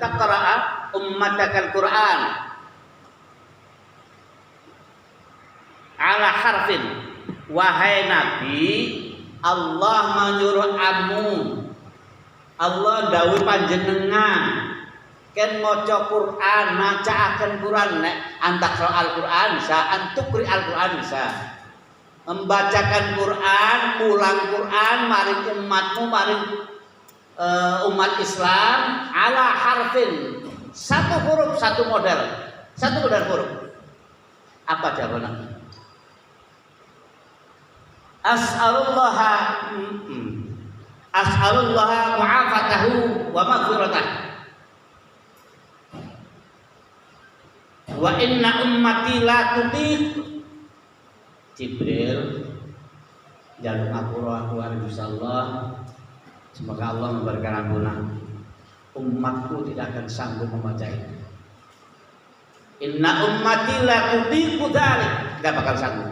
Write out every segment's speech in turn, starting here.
taqra'a ummatakal Qur'an ala harfin. Wahai Nabi, Allah menyuruh amu, Allah dawuh panjenengan ken maca Quran, macaaken Quran nek antakra Al-Qur'an bisa, antukri Al-Qur'an bisa. Membacakan Quran, ulang Quran maring umatmu, maring umat Islam ala harfin. Satu huruf, satu model. Satu model huruf. Apa jawabannya? As'alullaha mu'afatahu wa maghfiratah. Wa inna ummati la tutiq. Jibril jaluk ngapura aku insyaallah. Semoga Allah memberikan ampunan. Umatku tidak akan sanggup membaca itu. Inna ummati la tutiqu dzalik. Enggak bakal sanggup.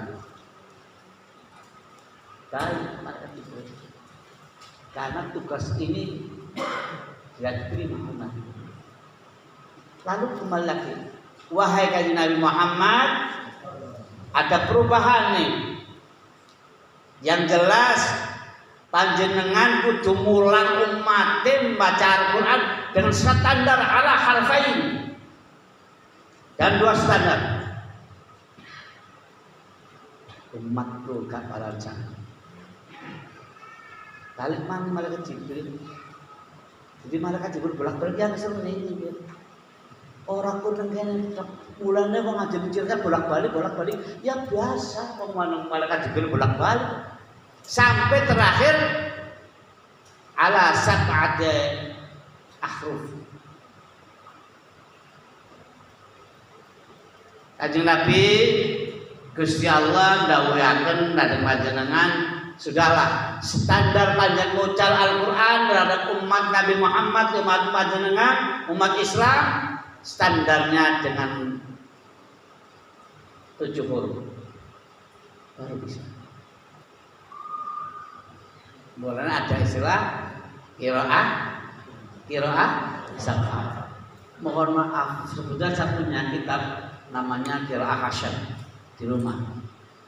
Karena tugas ini tidak diterima umat. Lalu kembali lagi, wahai kanjeng Nabi Muhammad, ada perubahan nih. Yang jelas panjenengan kudu mulang umatin baca Al-Quran dengan standar ala harfain dan 2 standar. Umatku gak bakalan sanggup. Balik mana malaikat Jibril. Jadi malaikat Jibril bolak-balik yang sebenarnya ini. Orang pun nengkene bulannya wong ngaji mikirkan bolak-balik. Ya biasa wong malaikat Jibril bolak-balik. Sampai terakhir ala sab'ati ahruf. Kanjeng Nabi Gusti Allah dawuhaken dhateng panjenengan, sudahlah standar panjang mocal Al-Quran terhadap umat Nabi Muhammad, umat panjenengan, umat Islam, standarnya dengan 7 huruf baru bisa. Mulanya ada istilah qiraah sab'ah. Mohon maaf, sebetulnya saya punya kitab namanya qiraah hasyam di rumah.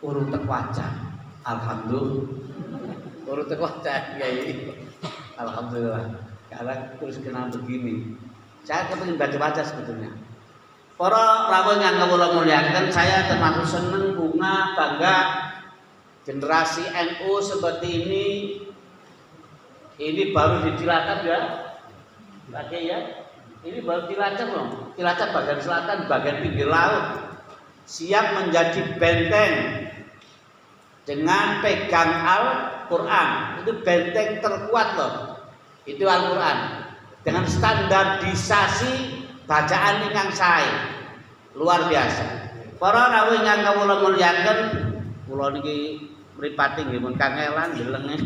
Urung terbaca. Alhamdulillah. Urung terbaca ya. Alhamdulillah. Karena terus kenal begini. Saya kepengin baca-baca sebetulnya. Para rawuh yang kula muliakan, saya termasuk seneng, bunga, bangga generasi NU seperti ini. Ini baru ditilacap ya. Oke ya. Ini baru Cilacap loh. Cilacap bagian selatan, bagian pinggir laut. Siap menjadi benteng dengan pegang Al-Quran. Itu benteng terkuat loh. Itu Al-Quran. Dengan standarisasi bacaan yang sae. Luar biasa. Para rawuh ingkang kawula mulyaken, kula niki mripate nggih mun kangelan delenge.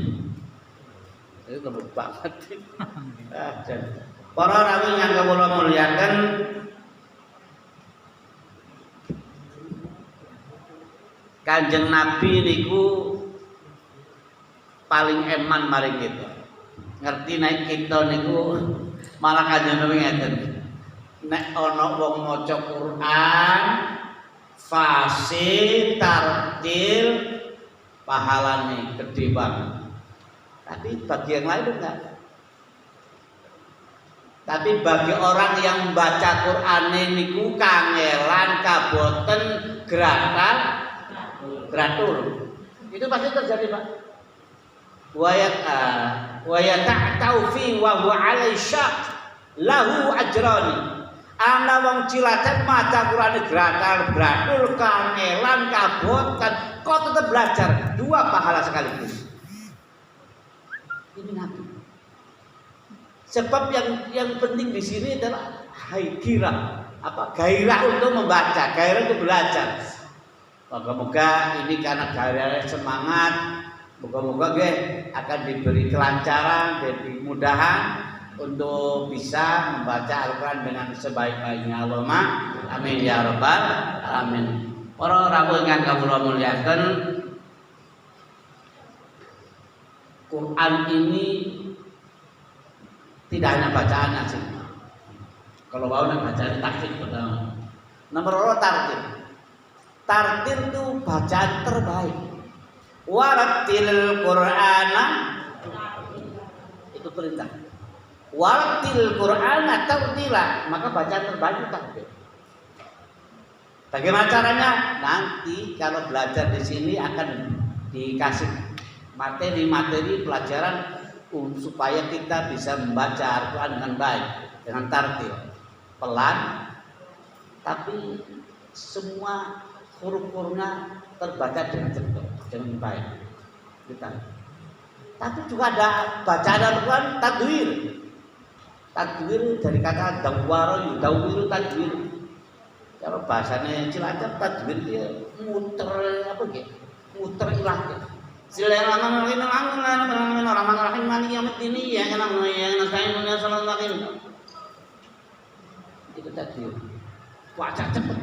Itu kebut banget. Para rawuh ingkang kawula mulyaken, Kanjeng Nabi niku paling eman maring kita. Ngerti nek kita niku malah Kanjeng Nabi ngeten. Nek ana wong maca Quran fasih tartil pahalane gede banget. Tapi bagi yang lain enggak. Tapi bagi orang yang baca Quran niku kangelan kaboten gratur. Itu pasti terjadi, Pak. Wa yata'tau fi wa huwa 'alai syaq lahu ajrani. Ana wong Cilacap maca Quran gratur, kangelan, kabotan, kok tetap belajar 2 pahala sekaligus. Ini Nabi. Sebab yang penting di sini adalah gairah untuk membaca, gairah untuk belajar. Moga-moga ini karena gairah semangat, moga-moga akan diberi kelancaran, diberi kemudahan untuk bisa membaca Al-Quran dengan sebaik-baiknya. Allahumma amin ya rabbal alamin. Para rawuh ingkang kawula muliaken, Quran ini tidak hanya bacaannya sih. Kalau mau nak bacaan takdir pertama. Nomor 2 tartil. Tartil itu bacaan terbaik. Warattil Qur'ana itu perintah. Warattil Qur'ana tartila, maka bacaan terbaik itu tartil. Bagaimana caranya? Nanti kalau belajar di sini akan dikasih materi-materi pelajaran supaya kita bisa membaca Al-Quran dengan baik, dengan tartil, pelan, tapi semua huruf-hurufnya terbaca dengan cepat, dengan baik. Kita. Tapi juga ada bacaan Al-Quran tadwir. Tadwir dari kata dawwara yudawwiru tadwir. Kalau bahasanya Cilacap tadwir dia muter apa gitu? Muter ilah. Bismillahirrahmanirrahim. Maliki yaumiddin. Ya kana ya nasta'in ya sallallahu alaihi. Itu tadwir. Baca cepat.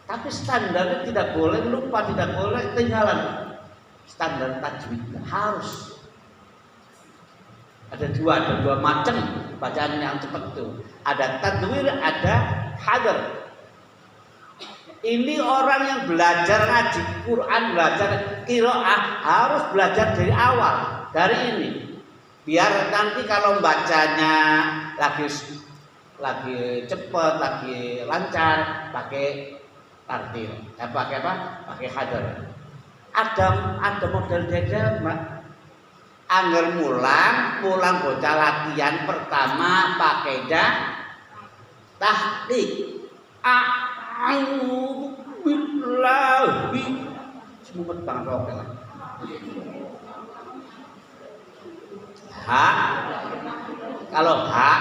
Tapi standarnya tidak boleh lupa, tidak boleh ketinggalan. Standar tajwid harus ada dua macam bacaan yang cepat itu. Ada tadwir, ada hadar. Ini orang yang belajar ngaji Quran, belajar qiraah harus belajar dari awal, dari ini. Biar nanti kalau bacanya lagi cepat, lagi lancar, pakai tartil. Pakai apa? Pakai hadar. Ada model jajan, Mbak. Angger mulang bocah latihan pertama pakai tahqiq. A'udzu billahi. Semua bang roke lah. Ha. Kalau ha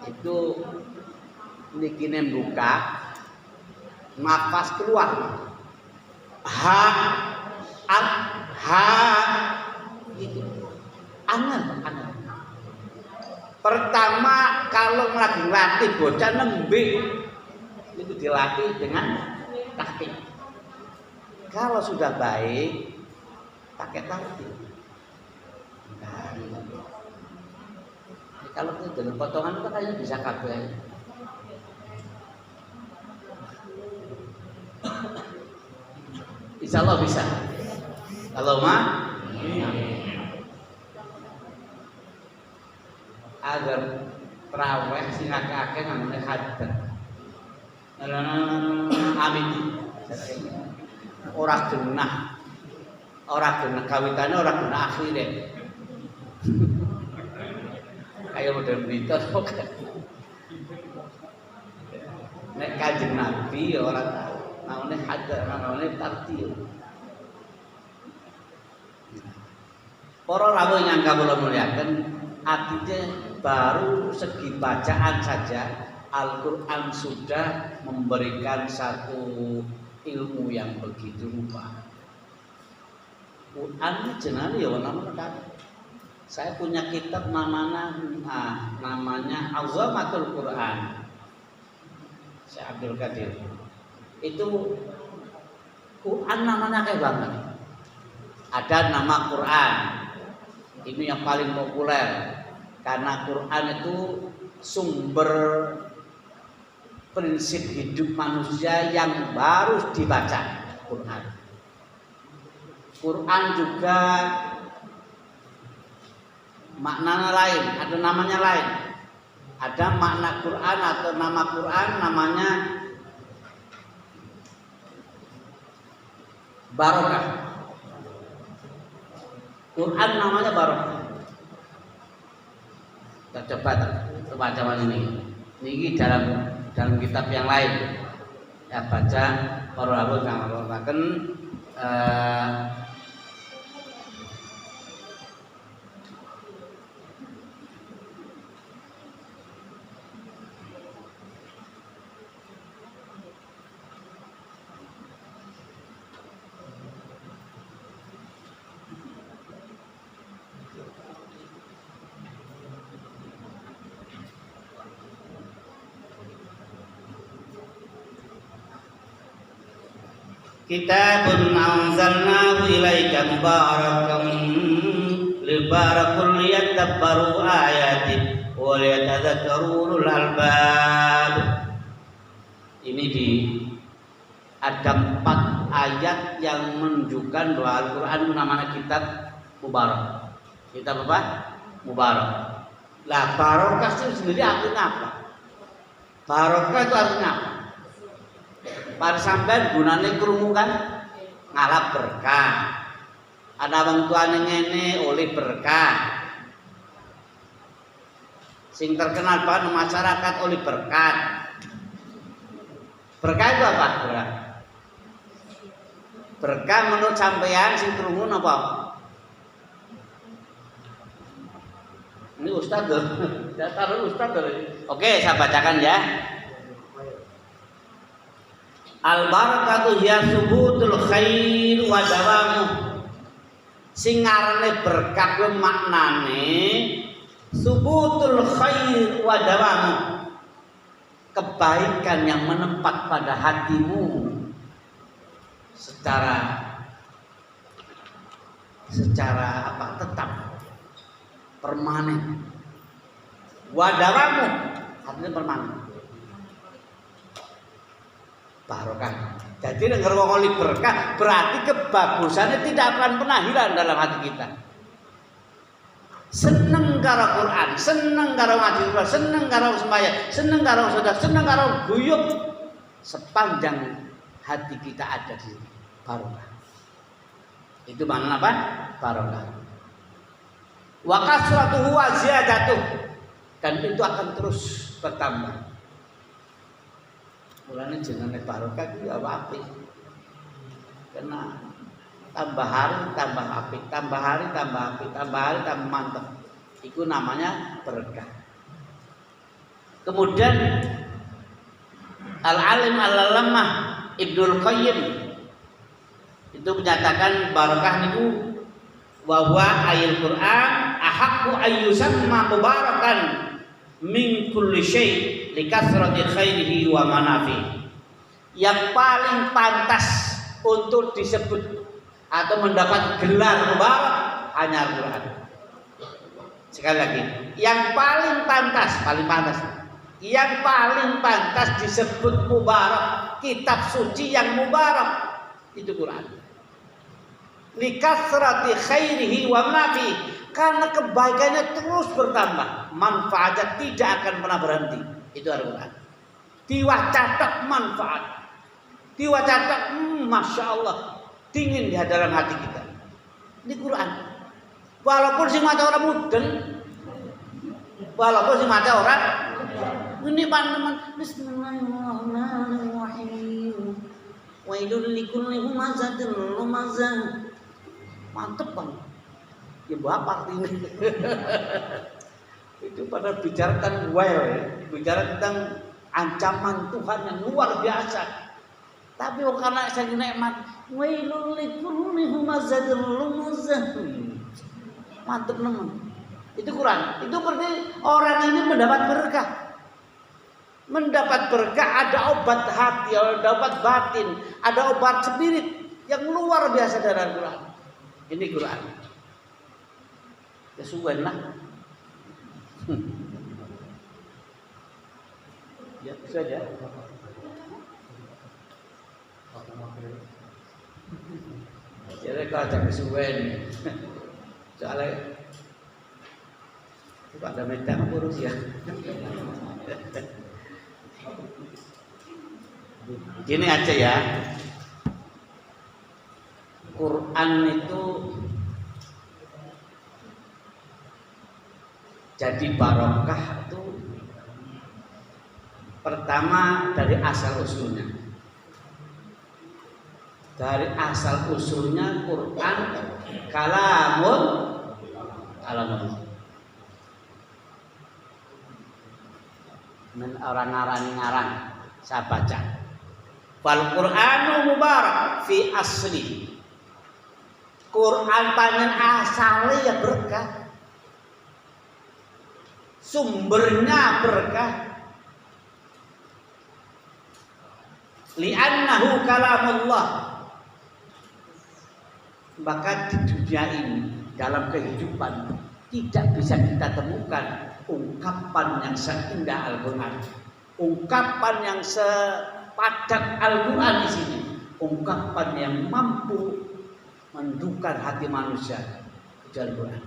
itu niki buka nafas keluar. Ha itu angan. Pertama kalau lagi latih bocah nembe itu dilatih dengan tahqiq. Kalau sudah baik pakai tartil. Kalau itu dengan potongan itu kayaknya bisa kabeh. Insya Allah bisa. Kalau agar terawih sing akeh-akeh namanya hadar. Amin. Ora genah kawitane ora genah akhire. Kayak model berita kok. Nek Kanjeng Nabi ora tahu namanya hadar, namanya tartil. Para rawuh yang kawula muliaken, artinya baru segi bacaan saja Al-Quran sudah memberikan satu ilmu yang begitu rupa. Quran ini jenenge ya namanya. Saya punya kitab namanya Azamatul Quran. Syekh Abdul Qadir. Itu Quran namanya kayak banget. Ada nama Quran. Ini yang paling populer. Karena Quran itu sumber prinsip hidup manusia yang baru dibaca. Quran juga maknanya lain, ada namanya lain. Ada makna Quran atau nama Quran namanya barokah. Quran namanya barokah. Kita coba baca ini. Ini dalam kitab yang lain. Ya baca para ulama kang ngatakan Kitabun anzalnahu ilaika mubarakun libarakul liyadabbaru ayati wa wa liyatadzakkaru ulul albab. Ini ada 4 ayat yang menunjukkan bahwa Al-Quran itu namanya kitab mubarak. Kitab apa? Mubarak. Lah barokah itu sendiri artinya apa? Barokah itu artinya apa? Para sampean gunane krungu kan ngalap berkah. Ada wong tuane ngene oleh berkah. Sing terkenal banget masyarakat oleh berkat. Berkah itu apa? Berkah menurut sampean sing krungu napa? Ini Ustaz tuh. Saya taruh Ustaz tuh. Oke, saya bacakan ya. Al barakatu hiya subutul khair wa dawamu. Sing ngarane berkah ku maknane subutul khair wa dawamu. Kebaikan yang menempat pada hatimu secara apa? Tetap permanen. Wadawamu artinya permanen. Barokah. Jadi nek ngrungokne berkah berarti kebagusannya tidak akan pernah hilang dalam hati kita. Seneng karo Quran, seneng karo ngaji Quran, seneng karo sembahyang, seneng karo sedekah, seneng karo guyub sepanjang hati kita ada di barokah. Itu makna apa? Barokah. Wa kasratuhu wa ziyadatuh, dan itu akan terus bertambah. Mulane jenenge barokah itu ya apik. Karena tambah hari tambah apik, tambah hari tambah apik, tambah hari tambah mantap. Itu namanya berkah. Kemudian Al-Alim Al-Lamah Ibnul Qayyim itu menyatakan barokah niku wa huwa ayil Quran ahaqqu ayyusamma mubarakan min kulli syai' likasrati khairihi wa manafi. Yang paling pantas untuk disebut atau mendapat gelar mubarak hanya Al-Quran. Sekali lagi, yang paling pantas disebut mubarak, kitab suci yang mubarak itu Quran. Likasrati khairihi wa manafi, karena kebaikannya terus bertambah, manfaatnya tidak akan pernah berhenti. Itu Al-Quran. Diwacatak manfaat, diwacatak masya Allah dingin di dalam hati kita. Ini Quran. Walaupun si mata orang mudeng, walaupun si mata orang ini teman-teman. Bismillahirrahmanirrahim. Wailul likulli humazatin lumazah. Mantep Bang. Ya bapak ini. Itu pada bicara tentang bicara tentang ancaman Tuhan yang luar biasa. Tapi karena saya nikmat, wailul likulli humazatin lumazah. Mantep teman. Itu Quran. Itu berarti orang ini mendapat berkah. Mendapat berkah, ada obat hati, ada obat batin, ada obat spirit yang luar biasa dari Al-Quran. Ini Quran. Kesuwen lah. Ya, saja. Jadi kalau ada kesuwen, soalnya ada minta urus ya. Gini aja ya. Quran itu jadi barokah itu pertama dari asal usulnya. Dari asal usulnya Quran kalamun Allah. Men orang ngarang saya baca. Fal Qur'anu mubarak fi asli. Quran panjen asale ya berkah. Sumbernya berkah. Li'annahu kalamullah. Maka di dunia ini dalam kehidupan tidak bisa kita temukan ungkapan yang seindah Al-Quran, ungkapan yang sepadat Al-Quran di sini, ungkapan yang mampu mendukar hati manusia di Al-Quran.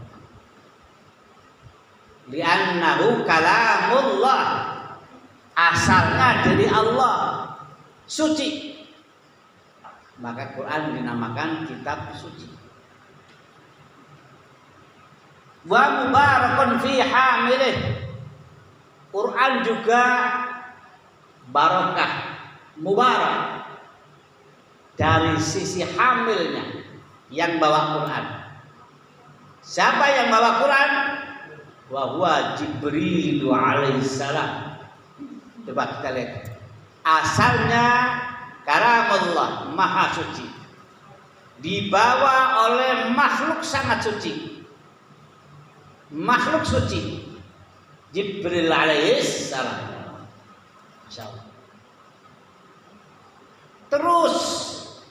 Li'annahu kalamullah, asalnya dari Allah, suci. Maka Quran dinamakan kitab suci. Wa mubarakun fi hamilih, Quran juga barokah, mubarak dari sisi hamilnya yang bawa Quran. Siapa yang bawa Quran? Wa huwa Jibril alaihissalam. Coba kita lihat. Asalnya kalamullah, maha suci, dibawa oleh makhluk sangat suci, makhluk suci, Jibril alaihissalam. Masya Allah. Terus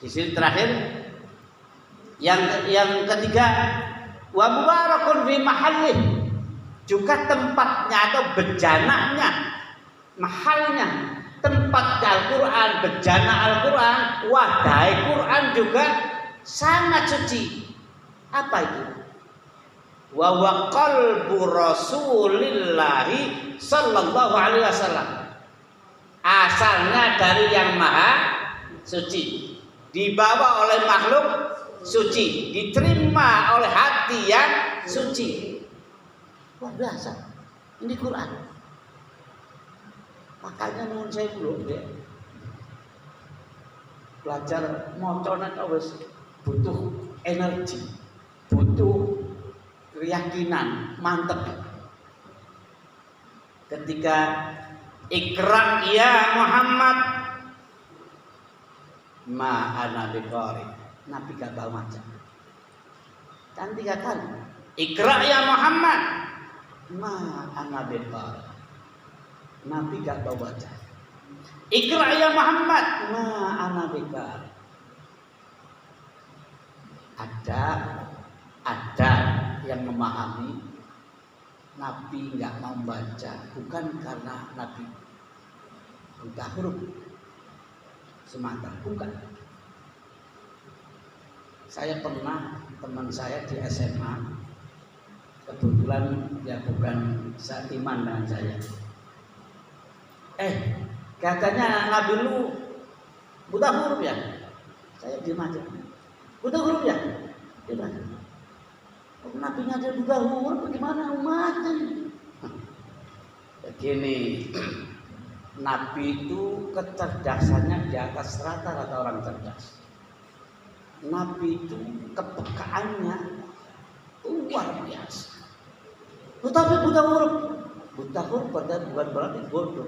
di sini terakhir yang ketiga, wa mubarakun fi mahallih, juga tempatnya atau bejananya, mahalnya, tempat Al-Quran, bejana Al-Quran, wadai Quran juga sangat suci. Apa itu? Wa wa qalbu Rasulillahi sallallahu alaihi wasallam, asalnya dari yang maha suci, dibawa oleh makhluk suci, diterima oleh hati yang suci. Luar biasa ini Quran. Makanya nuwun saya dulu ya, belajar moconan wis butuh energi, butuh keyakinan mantep. Ketika Iqra ya Muhammad ma ana biqari, Nabi gak tahu macam. Kan 3 kali. Iqra ya Muhammad ma ana biqari, Nabi gak tahu baca. Iqra ya Muhammad ma ana biqari. Ada yang memahami Nabi nggak mau baca bukan karena Nabi buta huruf semata, bukan. Saya pernah, teman saya di SMA kebetulan ya bukan seiman dengan saya. Katanya Nabi lu buta huruf ya? Saya diam aja. Buta huruf ya? Dia Nabi ngajar buta huruf, bagaimana umatnya? Begini, Nabi itu kecerdasannya di atas rata-rata orang cerdas. Nabi itu kepekaannya luar biasa. Tetapi buta huruf padahal bukan berarti bodoh.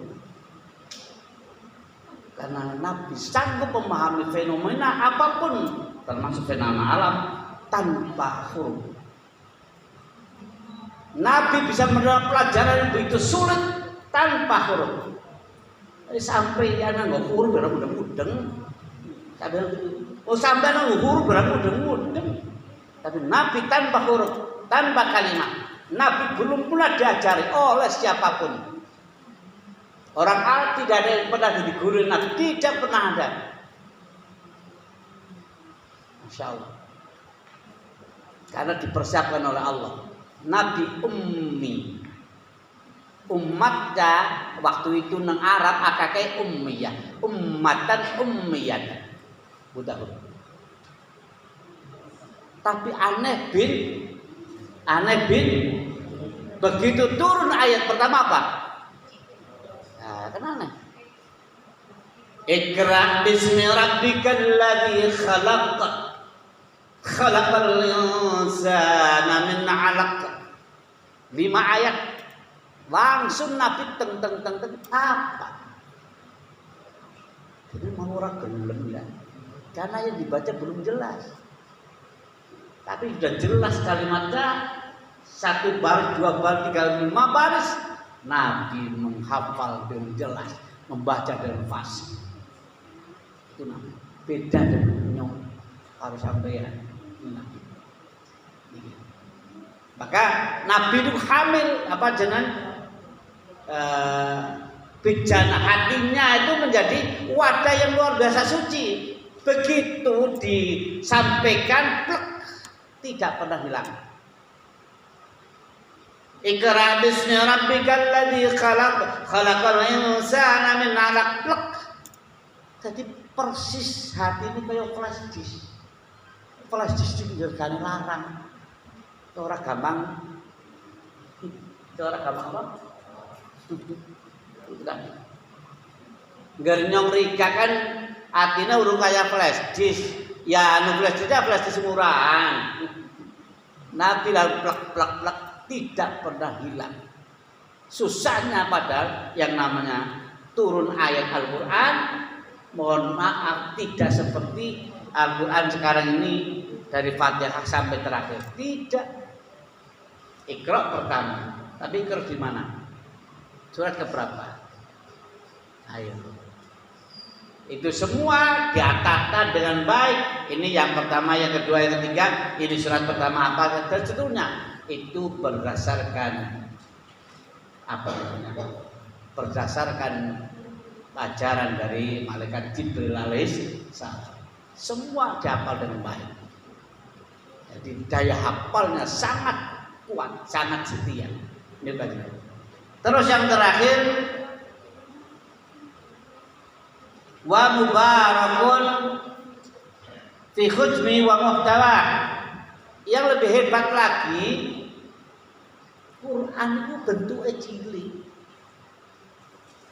Karena Nabi sanggup memahami fenomena apapun, termasuk fenomena alam tanpa huruf. Nabi bisa menerima pelajaran yang begitu sulit tanpa huruf. Sampai anak nggak huruf berapa mudeng-mudeng. Sampai anak nggak huruf berapa mudeng-mudeng. Tapi Nabi tanpa huruf, tanpa kalimat. Nabi belum pernah diajari oleh siapapun. Orang Arab tidak ada yang pernah jadi guru Nabi, tidak pernah ada. Masya Allah. Karena dipersiapkan oleh Allah. Nabi ummi, umatnya waktu itu nang Arab akakai ummiyah, ummatan ummiyah, buta huruf. Tapi aneh bin, begitu turun ayat pertama apa? Nah, kan aneh. Iqra bismi rabbikal ladzi khalaq, khalaqal insana min 'alaq. 5 ayat langsung Nabi teng apa? Jadi mau orang gelem ya, karena yang dibaca belum jelas. Tapi sudah jelas kalimatnya, 1 baris, 2 baris, 3, 5 baris. Nabi menghafal dengan jelas, membaca dengan fasih. Itu Nabi. Beda dengan nyong. Harus sampai ya. Nabi. Maka Nabi itu hamil apa jenengan bejana hatinya itu menjadi wadah yang luar biasa suci. Begitu disampaikan plek, tidak pernah hilang. Iqra bismi rabbikal ladzi khalaqal insana min 'alaq plek. Jadi persis hati ini kayak flash disk. Flash disk itu jangan larang. Orang gampang apa? Gernyong rika kan artinya urung kayak flash disk. Ya anu flash disk murahan. Nabi lalu plek tidak pernah hilang. Susahnya padahal yang namanya turun ayat Al-Qur'an, mohon maaf tidak seperti Al-Qur'an sekarang ini dari Fatihah sampai terakhir. Tidak. Iqra pertama, tapi Iqra di mana? Surat keberapa? Ayo. Itu semua diatatan dengan baik. Ini yang pertama, yang kedua, yang ketiga. Ini surat pertama apa dan seterusnya. Itu berdasarkan apa namanya? Berdasarkan ajaran dari malaikat Jibril alaihissalam. Semua dihafal dengan baik. Jadi daya hafalnya sangat kuat, sangat setia. Ini bagian. Terus yang terakhir, wa mubarakun fi hujmi wa muhtawa. Yang lebih hebat lagi, Quran itu bentuknya cilik.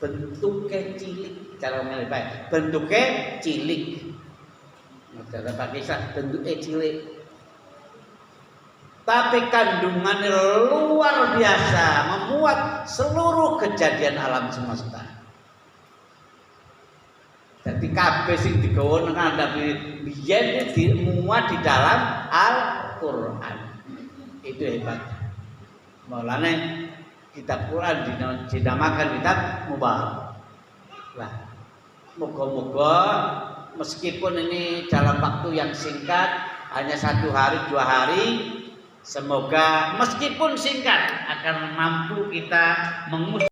Bentuknya cilik, cara ngomongnya baik. Bentuknya cilik. Cara pakai bentuknya cilik. Tapi kandungannya luar biasa, memuat seluruh kejadian alam semesta. Jadi kabeh sing digawa nang tapi biyen dimuat di dalam Al-Qur'an. Itu hebat. Mulane kitab Quran dinamakan kitab mubarak. Lah, moga-moga meskipun ini dalam waktu yang singkat, hanya 1 hari 2 hari, semoga meskipun singkat akan mampu kita mengusir